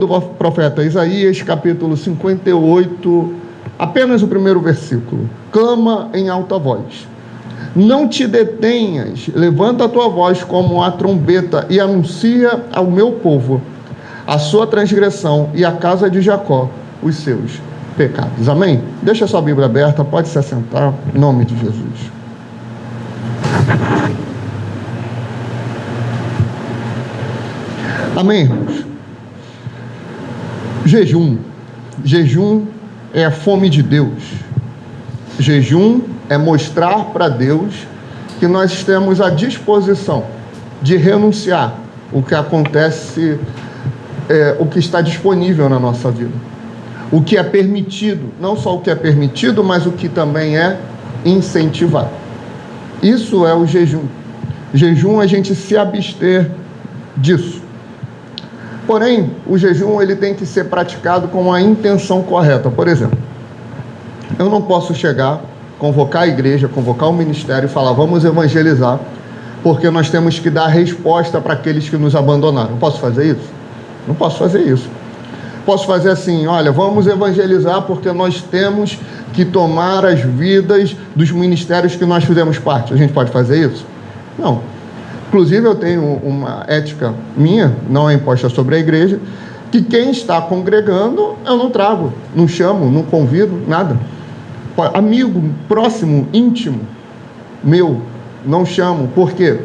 do profeta Isaías, capítulo 58, apenas o primeiro versículo. Clama em alta voz. Não te detenhas, levanta a tua voz como a trombeta e anuncia ao meu povo a sua transgressão e à casa de Jacó os seus pecados. Amém? Deixa a sua Bíblia aberta, pode se assentar, em nome de Jesus. Amém, irmãos? Jejum é a fome de Deus. Jejum é mostrar para Deus que nós temos a disposição de renunciar o que acontece, o que está disponível na nossa vida. O que é permitido, não só o que é permitido, mas o que também é incentivado. Isso é o jejum. Jejum é a gente se abster disso. Porém, o jejum ele tem que ser praticado com a intenção correta. Por exemplo, eu não posso chegar, convocar a igreja, convocar o ministério e falar, vamos evangelizar, porque nós temos que dar resposta para aqueles que nos abandonaram. Posso fazer isso? Não posso fazer isso. Posso fazer assim, olha, vamos evangelizar porque nós temos que tomar as vidas dos ministérios que nós fizemos parte. A gente pode fazer isso? Não. Inclusive, eu tenho uma ética minha, não é imposta sobre a igreja, que quem está congregando, eu não trago, não chamo, não convido, nada. Amigo, próximo, íntimo, meu, não chamo. Por quê?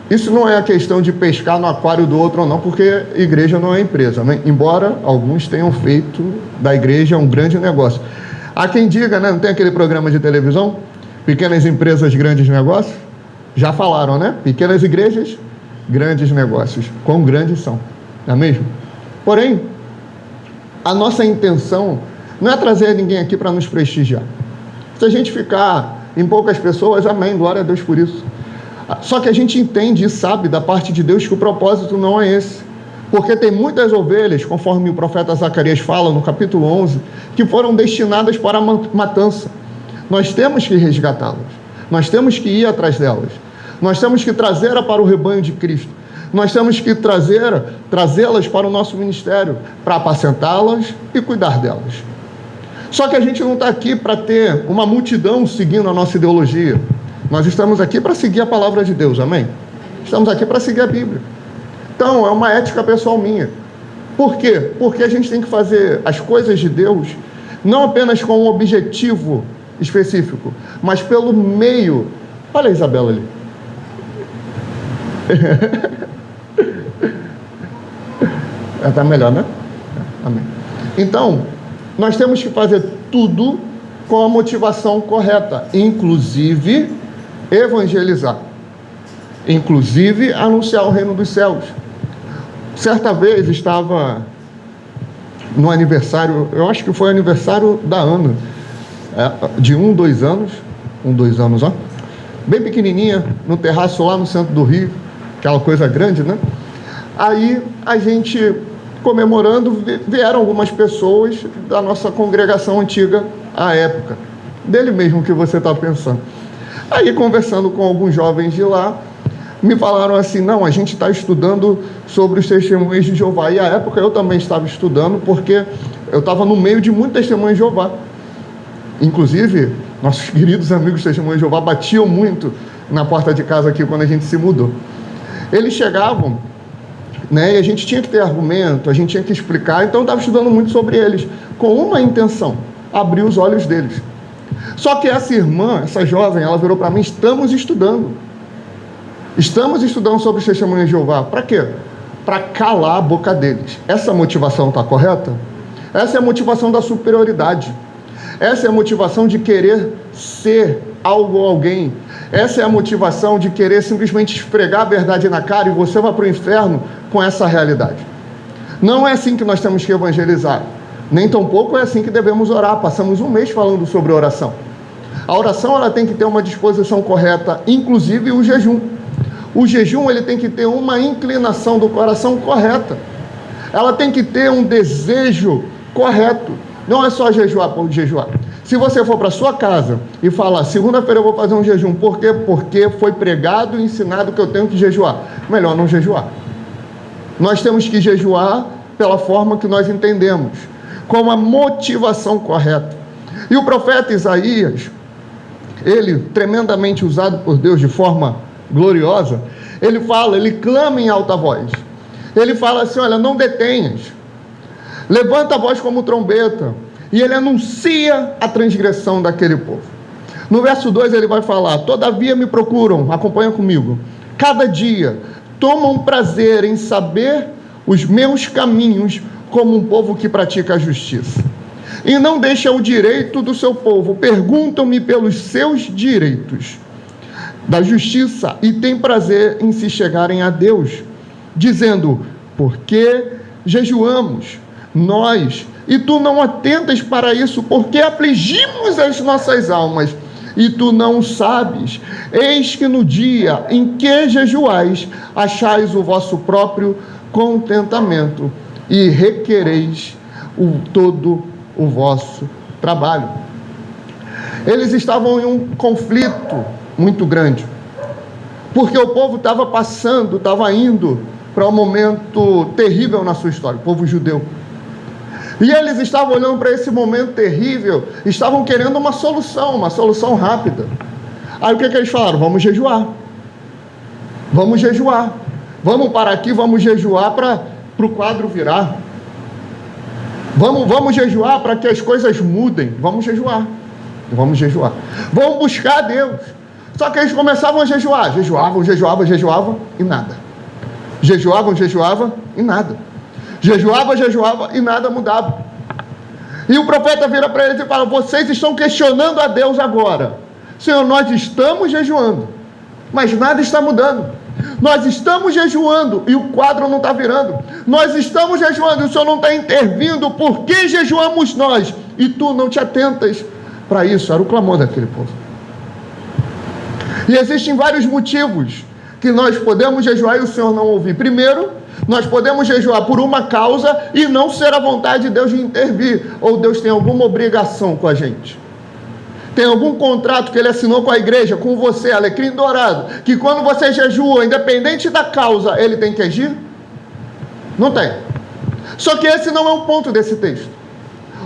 Isso não é a questão de pescar no aquário do outro ou não, porque igreja não é empresa, né? Embora alguns tenham feito da igreja um grande negócio. Há quem diga, né? Não tem aquele programa de televisão? Pequenas empresas, grandes negócios? Já falaram, né? Pequenas igrejas, grandes negócios. Quão grandes são, não é mesmo? Porém, a nossa intenção não é trazer ninguém aqui para nos prestigiar. Se a gente ficar em poucas pessoas, amém, glória a Deus por isso. Só que a gente entende e sabe da parte de Deus que o propósito não é esse. Porque tem muitas ovelhas, conforme o profeta Zacarias fala no capítulo 11, que foram destinadas para a matança. Nós temos que resgatá-las. Nós temos que ir atrás delas. Nós temos que trazê-las para o rebanho de Cristo. Nós temos que trazê-las para o nosso ministério, para apacentá-las e cuidar delas. Só que a gente não está aqui para ter uma multidão seguindo a nossa ideologia. Nós estamos aqui para seguir a palavra de Deus, amém? Estamos aqui para seguir a Bíblia. Então, é uma ética pessoal minha. Por quê? Porque a gente tem que fazer as coisas de Deus não apenas com um objetivo específico, mas pelo meio. Olha a Isabela ali. Ela está melhor, né? Amém. Então, nós temos que fazer tudo com a motivação correta, inclusive evangelizar, inclusive anunciar o reino dos céus. Certa vez estava no aniversário, eu acho que foi aniversário da Ana, de 2 anos, ó, bem pequenininha, no terraço lá no centro do Rio, aquela coisa grande, né? Aí a gente comemorando, vieram algumas pessoas da nossa congregação antiga à época, dele mesmo que você está pensando. Aí, conversando com alguns jovens de lá, me falaram assim, não, a gente está estudando sobre os testemunhos de Jeová. E à época eu também estava estudando, porque eu estava no meio de muitos testemunhos de Jeová. Inclusive, nossos queridos amigos testemunhos de Jeová batiam muito na porta de casa aqui quando a gente se mudou. Eles chegavam, né, e a gente tinha que ter argumento, a gente tinha que explicar, então eu estava estudando muito sobre eles, com uma intenção, abrir os olhos deles. Só que essa irmã, essa jovem, ela virou para mim, estamos estudando sobre os testemunhos de Jeová. Para quê? Para calar a boca deles. Essa motivação está correta? Essa é a motivação da superioridade. Essa é a motivação de querer ser algo ou alguém. Essa é a motivação de querer simplesmente esfregar a verdade na cara e você vai para o inferno com essa realidade. Não é assim que nós temos que evangelizar. Nem tampouco é assim que devemos orar. Passamos 1 mês falando sobre oração. A oração ela tem que ter uma disposição correta, inclusive o jejum. O jejum ele tem que ter uma inclinação do coração correta. Ela tem que ter um desejo correto. Não é só jejuar por jejuar. Se você for para sua casa e falar, segunda-feira eu vou fazer um jejum, por quê? Porque foi pregado e ensinado que eu tenho que jejuar. Melhor não jejuar. Nós temos que jejuar pela forma que nós entendemos, com a motivação correta. E o profeta Isaías, ele, tremendamente usado por Deus de forma gloriosa, ele fala, ele clama em alta voz. Ele fala assim, olha, não detenhas, levanta a voz como trombeta, e ele anuncia a transgressão daquele povo. No verso 2 ele vai falar, todavia me procuram, acompanha comigo, cada dia tomam prazer em saber os meus caminhos, como um povo que pratica a justiça. E não deixa o direito do seu povo, perguntam-me pelos seus direitos da justiça, e tem prazer em se chegarem a Deus, dizendo, por que jejuamos nós, e tu não atentas para isso? Porque afligimos as nossas almas, e tu não sabes? Eis que no dia em que jejuais, achais o vosso próprio contentamento, e requereis todo o vosso trabalho. Eles estavam em um conflito muito grande, porque o povo estava indo para um momento terrível na sua história, o povo judeu. E eles estavam olhando para esse momento terrível, estavam querendo uma solução rápida. Aí o que eles falaram? Vamos jejuar. Vamos parar aqui, vamos jejuar para o quadro virar. Vamos jejuar para que as coisas mudem. Vamos jejuar. Vamos buscar a Deus. Só que eles começavam a jejuar. Jejuavam e nada. Jejuavam e nada. Jejuava e nada mudava. E o profeta vira para eles e fala, vocês estão questionando a Deus agora. Senhor, nós estamos jejuando, mas nada está mudando. Nós estamos jejuando e o quadro não está virando. Nós estamos jejuando e o Senhor não está intervindo. Por que jejuamos nós? E tu não te atentas para isso. Era o clamor daquele povo. E existem vários motivos que nós podemos jejuar e o Senhor não ouvir. Primeiro, nós podemos jejuar por uma causa e não ser a vontade de Deus de intervir. Ou Deus tem alguma obrigação com a gente. Tem algum contrato que Ele assinou com a igreja, com você, alecrim dourado, que quando você jejua, independente da causa, Ele tem que agir? Não tem. Só que esse não é o ponto desse texto.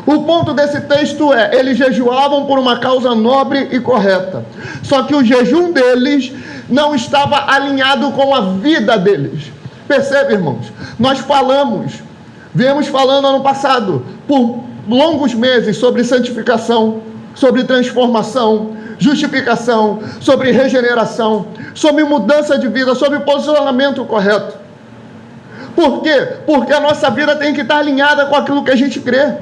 O ponto desse texto é, eles jejuavam por uma causa nobre e correta. Só que o jejum deles não estava alinhado com a vida deles. Percebe, irmãos? Nós viemos falando ano passado, por longos meses, sobre santificação, sobre transformação, justificação, sobre regeneração, sobre mudança de vida, sobre posicionamento correto. Por quê? Porque a nossa vida tem que estar alinhada com aquilo que a gente crê.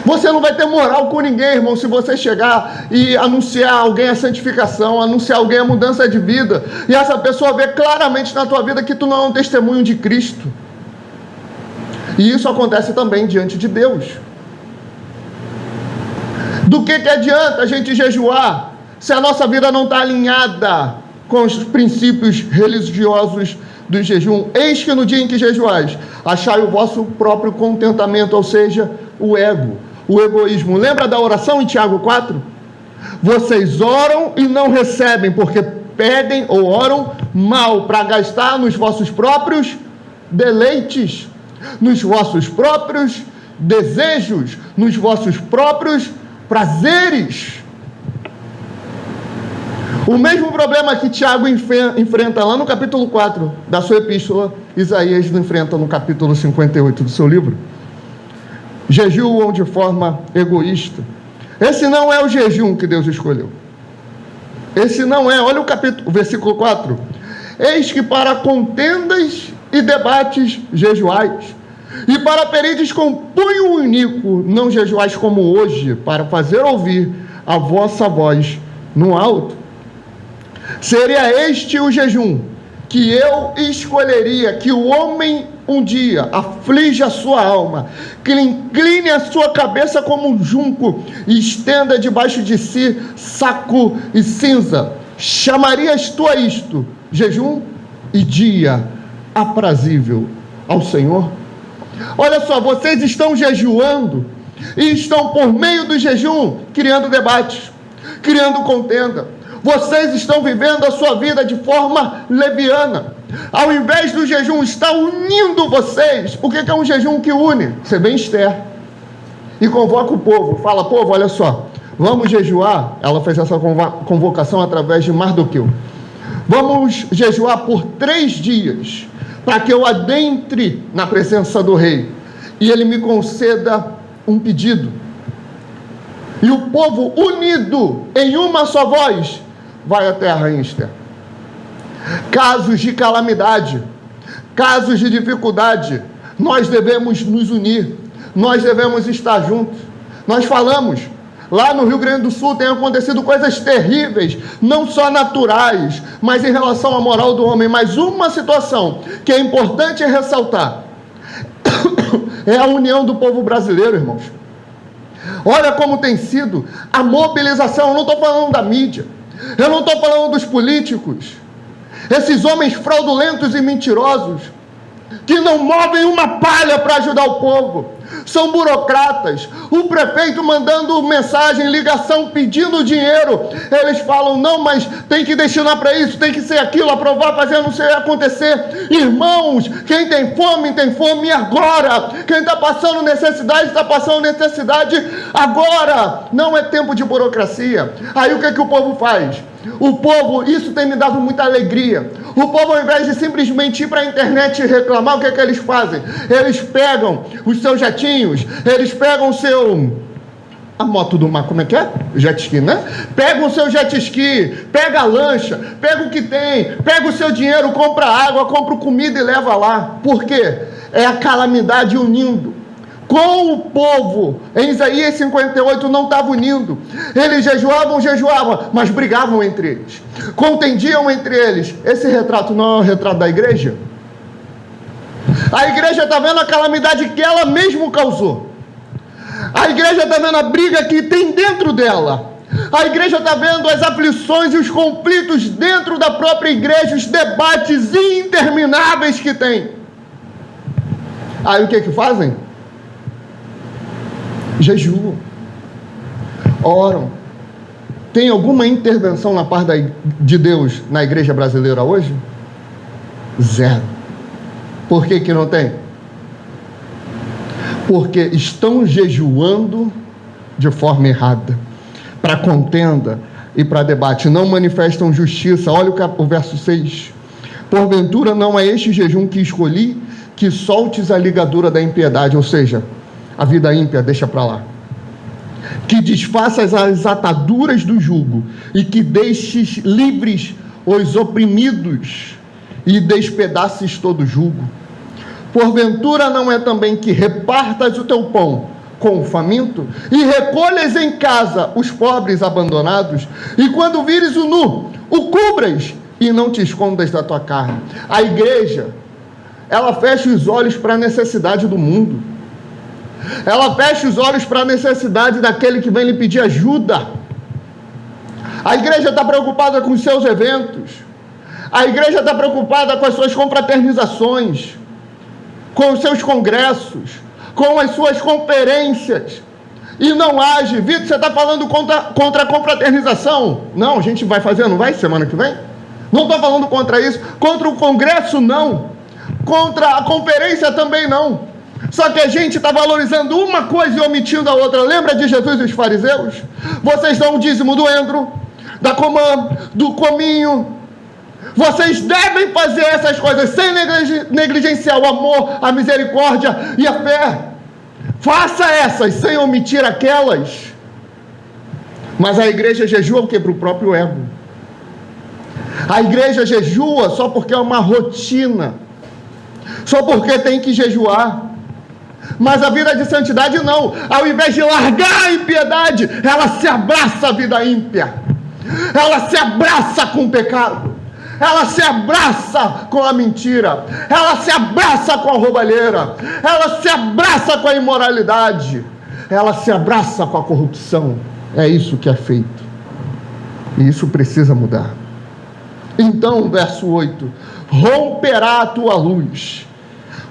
Você não vai ter moral com ninguém, irmão, se você chegar e anunciar alguém a santificação, anunciar alguém a mudança de vida, e essa pessoa vê claramente na tua vida que tu não é um testemunho de Cristo. E isso acontece também diante de Deus. Do que adianta a gente jejuar se a nossa vida não está alinhada com os princípios religiosos do jejum? Eis que no dia em que jejuais, achai o vosso próprio contentamento, ou seja, o ego, o egoísmo. Lembra da oração em Tiago 4? Vocês oram e não recebem, porque pedem ou oram mal, para gastar nos vossos próprios deleites, nos vossos próprios desejos, nos vossos próprios prazeres. O mesmo problema que Tiago enfrenta lá no capítulo 4 da sua epístola, Isaías enfrenta no capítulo 58 do seu livro. Jejuam de forma egoísta. Esse não é o jejum que Deus escolheu. Esse não é, olha o versículo 4. Eis que para contendas e debates jejuais, e para perides com punho único não jejuais como hoje, para fazer ouvir a vossa voz no alto. Seria este o jejum que eu escolheria, que o homem um dia aflige a sua alma, que ele incline a sua cabeça como um junco e estenda debaixo de si saco e cinza. Chamarias tu a isto jejum e dia aprazível ao Senhor? Olha só, vocês estão jejuando e estão por meio do jejum criando debates, criando contenda. Vocês estão vivendo a sua vida de forma leviana. ao invés do jejum estar unindo vocês, o que é um jejum que une? Você vem Esther e convoca o povo, fala: povo, olha só, vamos jejuar. Ela fez essa convocação através de Mardoqueu. Vamos jejuar por 3 dias, para que eu adentre na presença do rei e ele me conceda um pedido. E o povo unido em uma só voz vai até a rainha Esther. Casos de calamidade, casos de dificuldade, nós devemos nos unir, nós devemos estar juntos. Nós falamos, lá no Rio Grande do Sul tem acontecido coisas terríveis, não só naturais, mas em relação à moral do homem. Mas uma situação que é importante ressaltar é a união do povo brasileiro, irmãos. Olha como tem sido a mobilização. Eu não estou falando da mídia, eu não estou falando dos políticos, esses homens fraudulentos e mentirosos, que não movem uma palha para ajudar o povo, são burocratas. O prefeito mandando mensagem, ligação, pedindo dinheiro, eles falam: não, mas tem que destinar para isso, tem que ser aquilo, aprovar, fazer, não sei acontecer. Irmãos, quem tem fome agora. Quem está passando necessidade agora. Não é tempo de burocracia. Aí o que é que o povo faz? O povo, isso tem me dado muita alegria. O povo, ao invés de simplesmente ir para a internet e reclamar, o que é que eles fazem? Eles pegam os seus jetinhos, eles pegam a moto do mar, como é que é? Jet ski, né? Pega o seu jet ski, pega a lancha, pega o que tem, pega o seu dinheiro, compra água, compra comida e leva lá. Por quê? É a calamidade unindo. Com o povo, em Isaías 58 não estava unindo. Eles jejuavam, mas brigavam entre eles, contendiam entre eles. Esse retrato não é o retrato da igreja? A igreja está vendo a calamidade que ela mesma causou. A igreja está vendo a briga que tem dentro dela. A igreja está vendo as aflições e os conflitos dentro da própria igreja, os debates intermináveis que tem. Aí o que fazem? Jejuam, oram. Tem alguma intervenção na parte de Deus na igreja brasileira hoje? Zero. Por que não tem? Porque estão jejuando de forma errada, para contenda e para debate. Não manifestam justiça. Olha o verso 6. Porventura não é este jejum que escolhi, que soltes a ligadura da impiedade, ou seja, a vida ímpia, deixa para lá. Que desfaças as ataduras do jugo e que deixes livres os oprimidos e despedaces todo jugo. Porventura não é também que repartas o teu pão com o faminto e recolhas em casa os pobres abandonados, e quando vires o nu, o cubras e não te escondas da tua carne. A igreja, ela fecha os olhos para a necessidade do mundo. Ela fecha os olhos para a necessidade daquele que vem lhe pedir ajuda. A igreja está preocupada com os seus eventos. A igreja está preocupada com as suas confraternizações, com os seus congressos, com as suas conferências. E não age. Vitor, você está falando contra a confraternização? Não, a gente vai fazer, não vai? Semana que vem? Não estou falando contra isso. Contra o congresso, não. Contra a conferência, também não. Só que a gente está valorizando uma coisa e omitindo a outra. Lembra de Jesus e os fariseus? Vocês dão o dízimo do endro, da comã, do cominho. Vocês devem fazer essas coisas sem negligenciar o amor, a misericórdia e a fé. Faça essas sem omitir aquelas. Mas a igreja jejua o quê? Para o próprio ego. A igreja jejua só porque é uma rotina, só porque tem que jejuar. Mas a vida de santidade não. Ao invés de largar a impiedade, ela se abraça à vida ímpia. Ela se abraça com o pecado. Ela se abraça com a mentira. Ela se abraça com a roubalheira. Ela se abraça com a imoralidade. Ela se abraça com a corrupção. É isso que é feito. E isso precisa mudar. Então, verso 8: romperá a tua luz,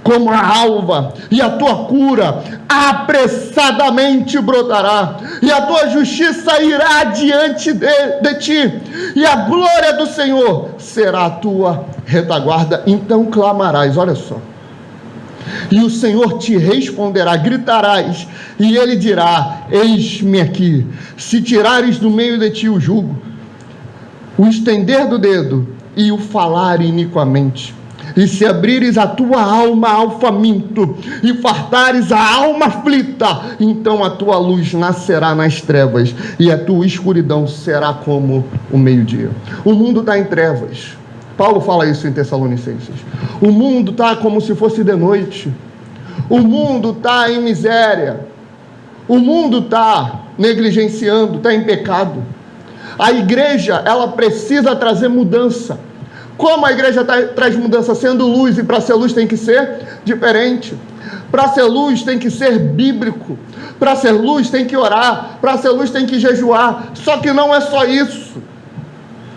como a alva, e a tua cura apressadamente brotará, e a tua justiça irá diante de ti, e a glória do Senhor será a tua retaguarda. Então clamarás, olha só, e o Senhor te responderá, gritarás, e ele dirá: eis-me aqui. Se tirares do meio de ti o jugo, o estender do dedo e o falar iniquamente, e se abrires a tua alma ao faminto, e fartares a alma aflita, então a tua luz nascerá nas trevas, e a tua escuridão será como o meio-dia. O mundo está em trevas. Paulo fala isso em Tessalonicenses. O mundo está como se fosse de noite. O mundo está em miséria. O mundo está negligenciando, está em pecado. A igreja, ela precisa trazer mudança. Como a igreja traz mudança? Sendo luz, e para ser luz tem que ser diferente. Para ser luz tem que ser bíblico. Para ser luz tem que orar. Para ser luz tem que jejuar. Só que não é só isso.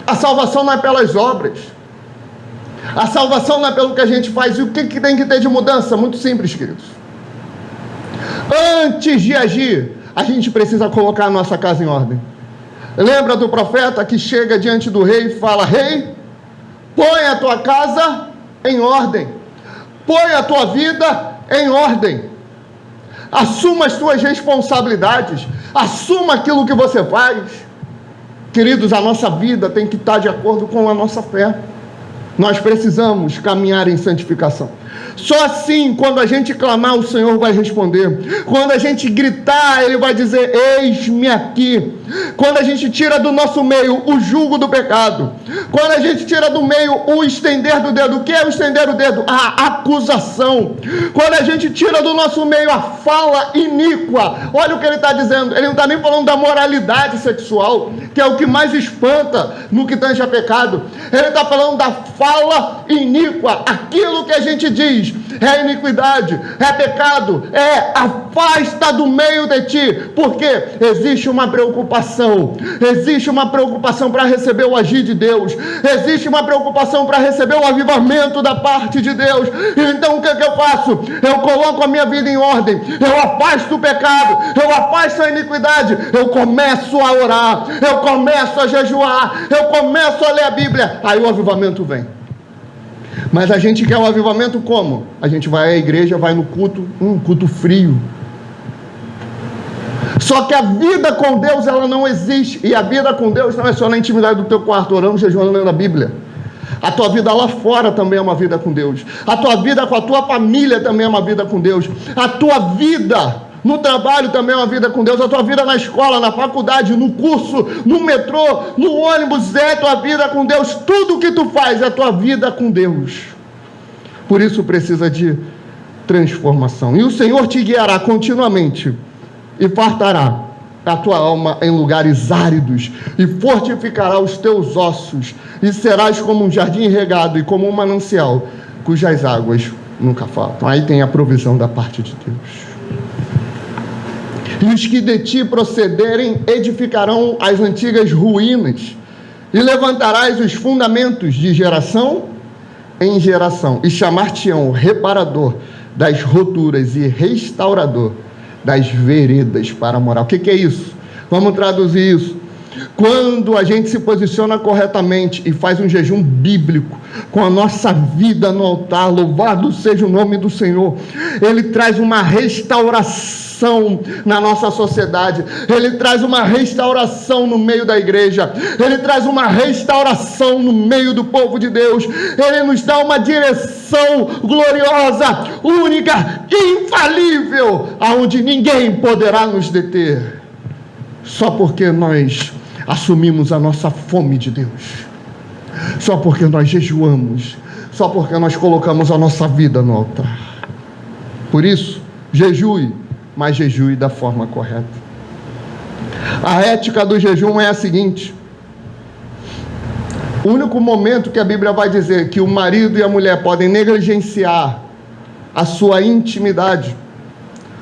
A salvação não é pelas obras. A salvação não é pelo que a gente faz. E o que tem que ter de mudança? Muito simples, queridos. Antes de agir, a gente precisa colocar a nossa casa em ordem. Lembra do profeta que chega diante do rei e fala: rei, põe a tua casa em ordem, põe a tua vida em ordem, assuma as tuas responsabilidades, assuma aquilo que você faz. Queridos, a nossa vida tem que estar de acordo com a nossa fé. Nós precisamos caminhar em santificação. Só assim, quando a gente clamar, o Senhor vai responder. Quando a gente gritar, Ele vai dizer: eis-me aqui. Quando a gente tira do nosso meio o jugo do pecado, quando a gente tira do meio o estender do dedo. O que é o estender do dedo? A acusação. Quando a gente tira do nosso meio a fala iníqua. Olha o que ele está dizendo. Ele não está nem falando da moralidade sexual, que é o que mais espanta no que tange a pecado. Ele está falando da fala iníqua. Aquilo que a gente diz é iniquidade, é pecado, afasta do meio de ti, porque existe uma preocupação para receber o agir de Deus, existe uma preocupação para receber o avivamento da parte de Deus. Então o que eu faço? Eu coloco a minha vida em ordem, eu afasto o pecado, eu afasto a iniquidade, eu começo a orar, eu começo a jejuar, eu começo a ler a Bíblia, aí o avivamento vem. Mas a gente quer o avivamento como? A gente vai à igreja, vai no culto, culto frio. Só que a vida com Deus, ela não existe. E a vida com Deus não é só na intimidade do teu quarto, orando, jejuando, lendo a Bíblia. A tua vida lá fora também é uma vida com Deus. A tua vida com a tua família também é uma vida com Deus. A tua vida no trabalho também é uma vida com Deus. A tua vida na escola, na faculdade, no curso, no metrô, no ônibus, é a tua vida com Deus. Tudo que tu faz é a tua vida com Deus. Por isso precisa de transformação. E o Senhor te guiará continuamente e fartará a tua alma em lugares áridos e fortificará os teus ossos, e serás como um jardim regado e como um manancial cujas águas nunca faltam. Aí tem a provisão da parte de Deus. E os que de ti procederem edificarão as antigas ruínas, e levantarás os fundamentos de geração em geração, e chamar-te-ão reparador das roturas e restaurador das veredas para morar. O que é isso? Vamos traduzir isso. Quando a gente se posiciona corretamente e faz um jejum bíblico com a nossa vida no altar, louvado seja o nome do Senhor, Ele traz uma restauração na nossa sociedade, Ele traz uma restauração no meio da igreja, Ele traz uma restauração no meio do povo de Deus, Ele nos dá uma direção gloriosa, única, infalível, aonde ninguém poderá nos deter, só porque nós assumimos a nossa fome de Deus, só porque nós jejuamos, só porque nós colocamos a nossa vida no altar. Por isso, jejue, mas jejue da forma correta. A ética do jejum é a seguinte: o único momento que a Bíblia vai dizer que o marido e a mulher podem negligenciar a sua intimidade,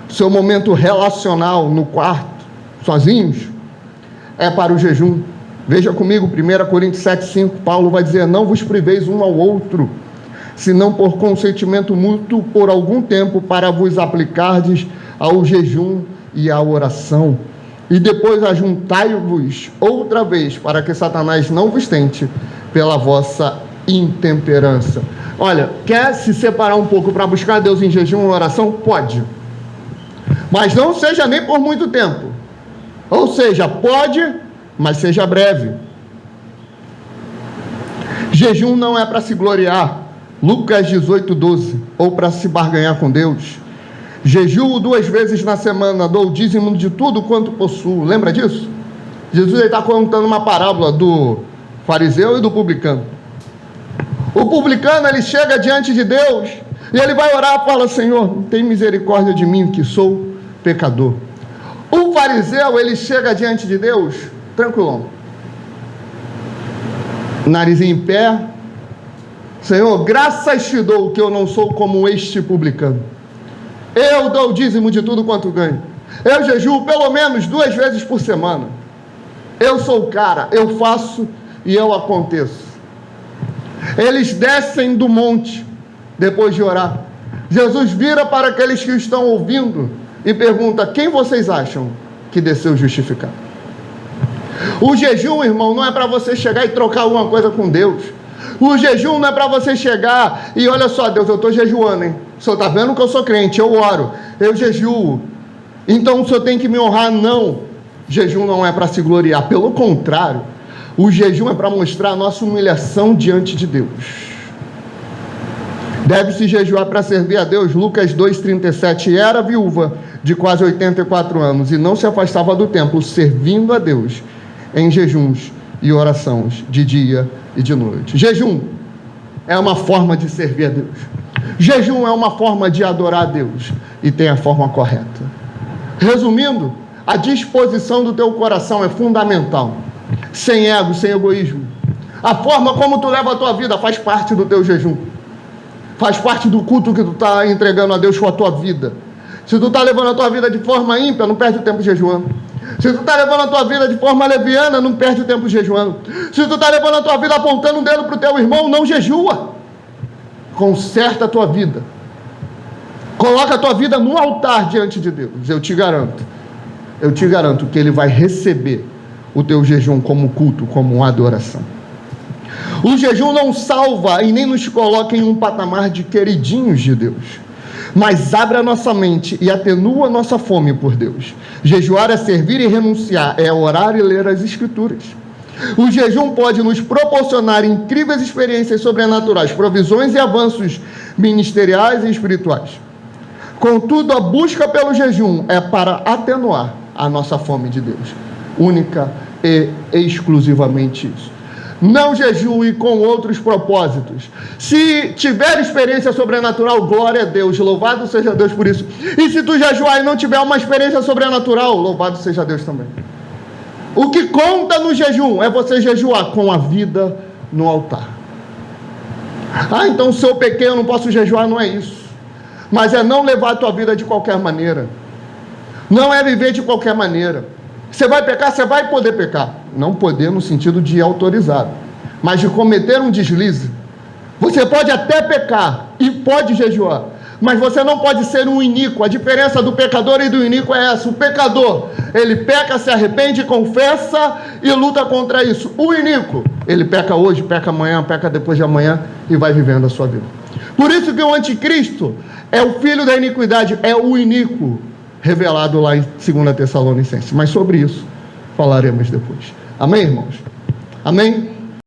seu momento relacional no quarto, sozinhos, é para o jejum. Veja comigo, 1 Coríntios 7,5, Paulo vai dizer: não vos priveis um ao outro, senão por consentimento mútuo por algum tempo, para vos aplicardes ao jejum e à oração. E depois ajuntai-vos outra vez, para que Satanás não vos tente pela vossa intemperança. Olha, quer se separar um pouco para buscar Deus em jejum e oração? Pode. Mas não seja nem por muito tempo. Ou seja, pode, mas seja breve. Jejum não é para se gloriar. Lucas 18:12. Ou para se barganhar com Deus. Jejuo 2 vezes na semana, dou o dízimo de tudo quanto possuo. Lembra disso? Jesus está contando uma parábola do fariseu e do publicano. O publicano, ele chega diante de Deus e ele vai orar e fala: Senhor, tem misericórdia de mim, que sou pecador. O fariseu, ele chega diante de Deus tranquilão, narizinho em pé: Senhor, graças te dou que eu não sou como este publicano. Eu dou o dízimo de tudo quanto ganho. Eu jejuo pelo menos 2 vezes por semana. Eu sou o cara, eu faço e eu aconteço. Eles descem do monte depois de orar. Jesus vira para aqueles que estão ouvindo e pergunta: quem vocês acham que desceu justificado? O jejum, irmão, não é para você chegar e trocar alguma coisa com Deus. O jejum não é para você chegar e: olha só, Deus, eu estou jejuando, hein? O senhor está vendo que eu sou crente, eu oro, eu jejuo, então o senhor tem que me honrar. Não, jejum não é para se gloriar, pelo contrário, o jejum é para mostrar a nossa humilhação diante de Deus. Deve-se jejuar para servir a Deus. Lucas 2,37. Era viúva de quase 84 anos e não se afastava do templo, servindo a Deus em jejuns e orações de dia e de noite. Jejum é uma forma de servir a Deus. Jejum é uma forma de adorar a Deus, e tem a forma correta. Resumindo, a disposição do teu coração é fundamental. Sem ego, sem egoísmo. A forma como tu leva a tua vida faz parte do teu jejum. Faz parte do culto que tu está entregando a Deus com a tua vida. Se tu está levando a tua vida de forma ímpia, não perde o tempo jejuando. Se tu está levando a tua vida de forma leviana, não perde o tempo jejuando. Se tu está levando a tua vida apontando um dedo para o teu irmão, não jejua. Conserta a tua vida. Coloca a tua vida no altar diante de Deus. Eu te garanto que Ele vai receber o teu jejum como culto, como adoração. O jejum não salva e nem nos coloca em um patamar de queridinhos de Deus, mas abre a nossa mente e atenua a nossa fome por Deus. Jejuar é servir e renunciar, é orar e ler as Escrituras. O jejum pode nos proporcionar incríveis experiências sobrenaturais, provisões e avanços ministeriais e espirituais. Contudo, a busca pelo jejum é para atenuar a nossa fome de Deus. Única e exclusivamente isso. Não jejue com outros propósitos. Se tiver experiência sobrenatural, glória a Deus, louvado seja Deus por isso. E se tu jejuar e não tiver uma experiência sobrenatural, louvado seja Deus também. O que conta no jejum é você jejuar com a vida no altar. Então se eu pequei, eu não posso jejuar, não é isso. Mas é não levar a tua vida de qualquer maneira. Não é viver de qualquer maneira. Você vai pecar, você vai poder pecar. Não poder no sentido de autorizado, mas de cometer um deslize. Você pode até pecar e pode jejuar, mas você não pode ser um iníquo. A diferença do pecador e do iníquo é essa: o pecador, ele peca, se arrepende, confessa e luta contra isso. O iníquo, ele peca hoje, peca amanhã, peca depois de amanhã e vai vivendo a sua vida. Por isso que o anticristo é o filho da iniquidade, é o iníquo, revelado lá em 2 Tessalonicenses. Mas sobre isso falaremos depois. Amém, irmãos? Amém?